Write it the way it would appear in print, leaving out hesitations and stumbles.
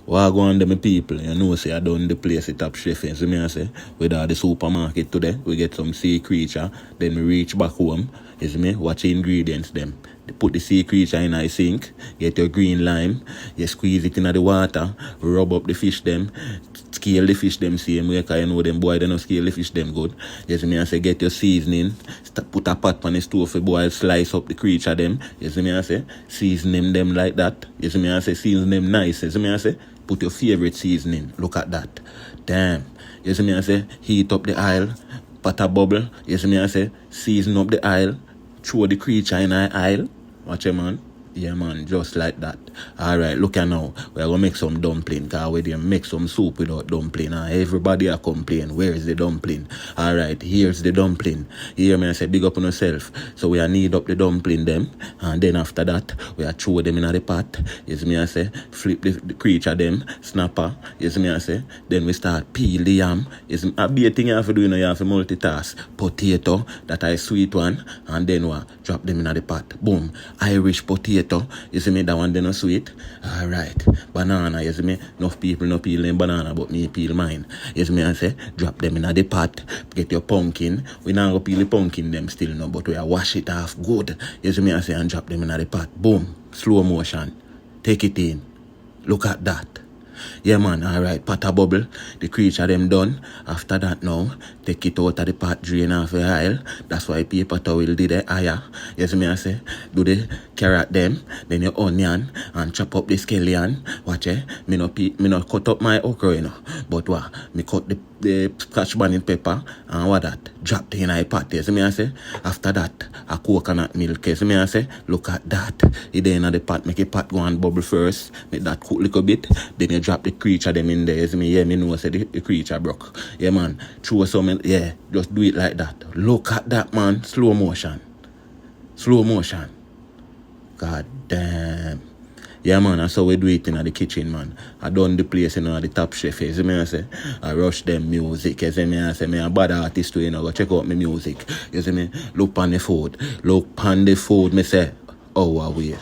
What go on them people? You know, say I done the place at Top Chef. You see me I say? With all the supermarket today, we get some sea creature. Then we reach back home. You see me? Watch the ingredients them. They put the sea creature in a sink. Get your green lime. You squeeze it in the water. Rub up the fish them. Scale the fish them same way. Because you know them boy, they don't scale the fish them good. You see me I say? Get your seasoning. Put a pot on the stove for boil. Slice up the creature them. You see me I say? Season them like that. You see me I say? Season them nice. You see me I say? Put your favorite seasoning. Look at that. Damn. You see me I say? Heat up the oil. Pot a bubble. You see me I say? Season up the oil. Throw the creature in the oil. Watch it, man. Yeah, man, just like that. Alright, look at now. We're going to make some dumpling. Because we didn't make some soup without dumpling. And everybody are complaining. Where is the dumpling? Alright, here's the dumpling. Here, me I say, big up on yourself. So we are knead up the dumpling them. And then after that, we are throw them in the pot. You see me I say, flip the creature them. Snapper. You see me I say. Then we start peel the yam. You see, a big thing you have to do, you have to multitask. Potato, that is sweet one. And then what? Drop them in the pot. Boom. Irish potato. You see me, that one they no sweet. Alright. Banana, you see me, enough people no peel them banana, but me peel mine. You see me, I say, drop them in the pot, get your pumpkin. We not go peel the pumpkin them still no, but we are wash it off good. You see me, I say, and drop them in the pot. Boom. Slow motion. Take it in. Look at that. Yeah, man, alright, pot a bubble. The creature them done. After that now, take it out of the pot, drain off the oil. That's why paper towel did the higher. You see me I say? Do the carrot them, then your onion, and chop up the scallion. Watch it. Me no cut up my okra, you know. But what? Me cut the scotch bonnet pepper, and what that? Drop it in a pot. You see me I say? After that, a coconut milk. You see me I say? Look at that. It then in the pot, make a pot go and bubble first. Make that cook a little bit. Then you drop the creature them in there. You see me? Yeah, me know say the creature broke. Yeah, man. Throw some, yeah, just do it like that. Look at that, man. Slow motion. Slow motion. God damn. Yeah, man, that's how we do it in the kitchen, man. I done the place, you know, the Top Chef. You see me, I say? I rush them music. You see me, I say? Me a bad artist too, you know, go check out my music. You see me? Look on the food. Look on the food, me say, oh, away.